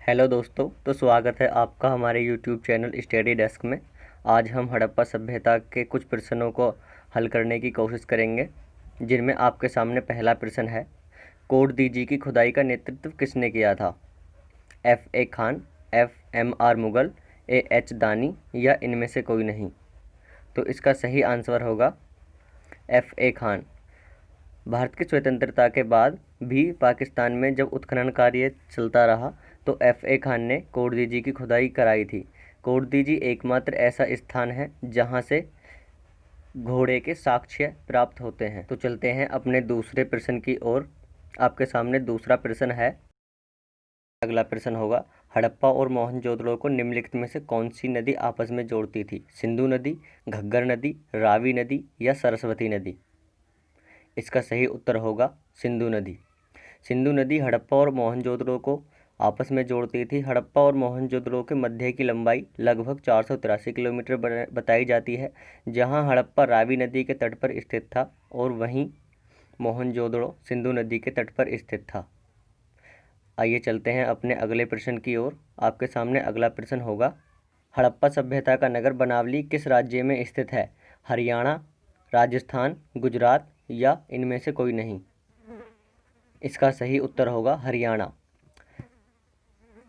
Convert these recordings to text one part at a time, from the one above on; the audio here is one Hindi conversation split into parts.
हेलो दोस्तों, तो स्वागत है आपका हमारे यूट्यूब चैनल स्टडी डेस्क में। आज हम हड़प्पा सभ्यता के कुछ प्रश्नों को हल करने की कोशिश करेंगे, जिनमें आपके सामने पहला प्रश्न है। कोटदीजी की खुदाई का नेतृत्व किसने किया था? F.A. Khan, F.M.R. Mughal, A.H. दानी या इनमें से कोई नहीं। तो इसका सही आंसर होगा F.A. खान। भारत की स्वतंत्रता के बाद भी पाकिस्तान में जब उत्खनन कार्य चलता रहा तो F.A. खान ने कोटदीजी की खुदाई कराई थी। कोटदीजी एकमात्र ऐसा स्थान है जहां से घोड़े के साक्ष्य प्राप्त होते हैं। तो चलते हैं अपने दूसरे प्रश्न की ओर। आपके सामने दूसरा प्रश्न है। अगला प्रश्न होगा, हड़प्पा और मोहनजोदड़ो को निम्नलिखित में से कौन सी नदी आपस में जोड़ती थी? सिंधु नदी, घग्गर नदी, रावी नदी या सरस्वती नदी? इसका सही उत्तर होगा सिंधु नदी। सिंधु नदी हड़प्पा और मोहनजोदड़ो को आपस में जोड़ती थी। हड़प्पा और मोहनजोदड़ो के मध्य की लंबाई लगभग 483 किलोमीटर बताई जाती है, जहां हड़प्पा रावी नदी के तट पर स्थित था और वहीं मोहनजोदड़ो सिंधु नदी के तट पर स्थित था। आइए चलते हैं अपने अगले प्रश्न की ओर। आपके सामने अगला प्रश्न होगा, हड़प्पा सभ्यता का नगर बनावली किस राज्य में स्थित है? हरियाणा, राजस्थान, गुजरात या इनमें से कोई नहीं? इसका सही उत्तर होगा हरियाणा।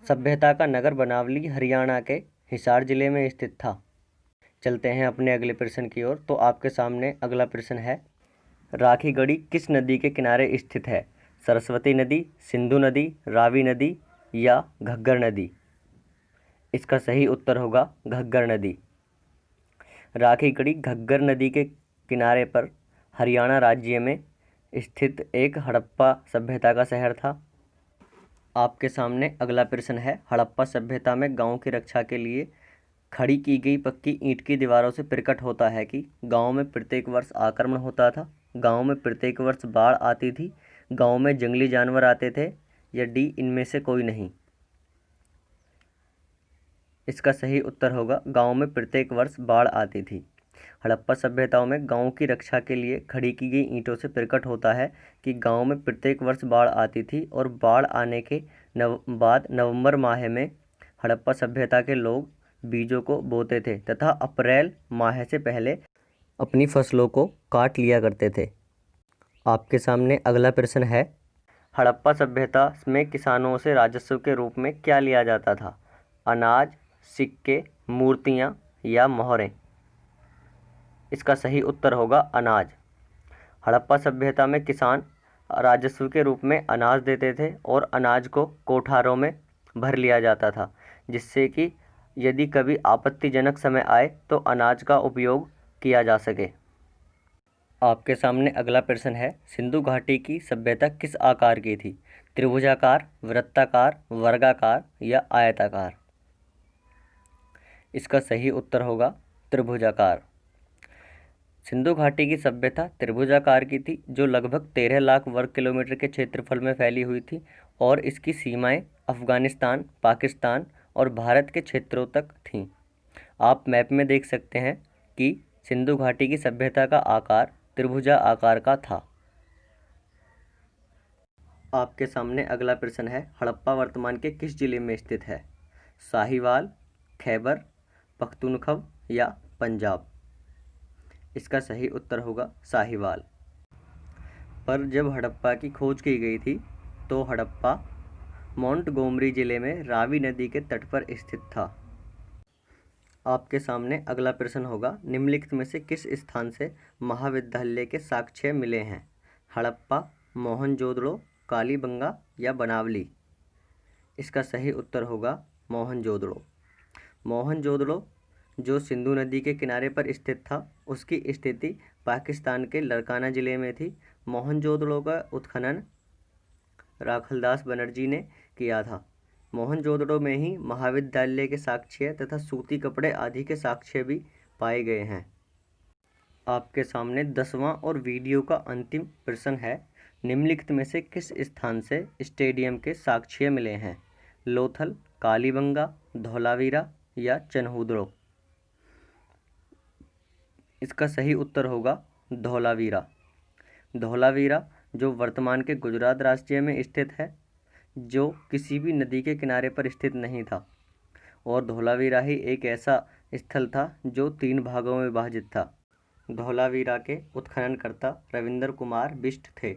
सभ्यता का नगर बनावली हरियाणा के हिसार जिले में स्थित था। चलते हैं अपने अगले प्रश्न की ओर। तो आपके सामने अगला प्रश्न है, राखीगढ़ी किस नदी के किनारे स्थित है? सरस्वती नदी, सिंधु नदी, रावी नदी या घग्गर नदी? इसका सही उत्तर होगा घग्गर नदी। राखीगढ़ी घग्गर नदी के किनारे पर हरियाणा राज्य में स्थित एक हड़प्पा सभ्यता का शहर था। आपके सामने अगला प्रश्न है, हड़प्पा सभ्यता में गांव की रक्षा के लिए खड़ी की गई पक्की ईंट की दीवारों से प्रकट होता है कि गांव में प्रत्येक वर्ष आक्रमण होता था, गांव में प्रत्येक वर्ष बाढ़ आती थी, गांव में जंगली जानवर आते थे या डी इनमें से कोई नहीं? इसका सही उत्तर होगा गांव में प्रत्येक वर्ष बाढ़ आती थी। हड़प्पा सभ्यताओं में गांव की रक्षा के लिए खड़ी की गई ईंटों से प्रकट होता है कि गांव में प्रत्येक वर्ष बाढ़ आती थी और बाढ़ आने के बाद नवंबर माह में हड़प्पा सभ्यता के लोग बीजों को बोते थे तथा अप्रैल माह से पहले अपनी फसलों को काट लिया करते थे। आपके सामने अगला प्रश्न है, हड़प्पा सभ्यता में किसानों से राजस्व के रूप में क्या लिया जाता था? अनाज, सिक्के, मूर्तियाँ या मोहरें? इसका सही उत्तर होगा अनाज। हड़प्पा सभ्यता में किसान राजस्व के रूप में अनाज देते थे और अनाज को कोठारों में भर लिया जाता था, जिससे कि यदि कभी आपत्तिजनक समय आए तो अनाज का उपयोग किया जा सके। आपके सामने अगला प्रश्न है, सिंधु घाटी की सभ्यता किस आकार की थी? त्रिभुजाकार, वृत्ताकार, वर्गाकार या आयताकार? इसका सही उत्तर होगा त्रिभुजाकार। सिंधु घाटी की सभ्यता त्रिभुजाकार की थी, जो लगभग 13 लाख वर्ग किलोमीटर के क्षेत्रफल में फैली हुई थी और इसकी सीमाएं अफगानिस्तान, पाकिस्तान और भारत के क्षेत्रों तक थीं। आप मैप में देख सकते हैं कि सिंधु घाटी की सभ्यता का आकार त्रिभुजा आकार का था। आपके सामने अगला प्रश्न है, हड़प्पा वर्तमान के किस जिले में स्थित है? साहिवाल, खैबर पख्तूनख्वा या पंजाब? इसका सही उत्तर होगा साहिवाल। पर जब हड़प्पा की खोज की गई थी तो हड़प्पा मोंटगोमरी जिले में रावी नदी के तट पर स्थित था। आपके सामने अगला प्रश्न होगा, निम्नलिखित में से किस स्थान से महाविद्यालय के साक्ष्य मिले हैं? हड़प्पा, मोहनजोदड़ो, कालीबंगा या बनावली? इसका सही उत्तर होगा मोहनजोदड़ो। मोहनजोदड़ो जो सिंधु नदी के किनारे पर स्थित था, उसकी स्थिति पाकिस्तान के लड़काना जिले में थी। मोहनजोदड़ो का उत्खनन राखलदास बनर्जी ने किया था। मोहनजोदड़ो में ही महाविद्यालय के साक्ष्य तथा सूती कपड़े आदि के साक्ष्य भी पाए गए हैं। आपके सामने 10वां और वीडियो का अंतिम प्रश्न है, निम्नलिखित में से किस स्थान से स्टेडियम के साक्ष्य मिले हैं? लोथल, कालीबंगा, धौलावीरा या चनहूदड़ो? इसका सही उत्तर होगा धौलावीरा। धौलावीरा जो वर्तमान के गुजरात राज्य में स्थित है। जो किसी भी नदी के किनारे पर स्थित नहीं था, और धौलावीरा ही एक ऐसा स्थल था जो 3 भागों में विभाजित था। धौलावीरा के उत्खननकर्ता रविंद्र कुमार बिष्ट थे।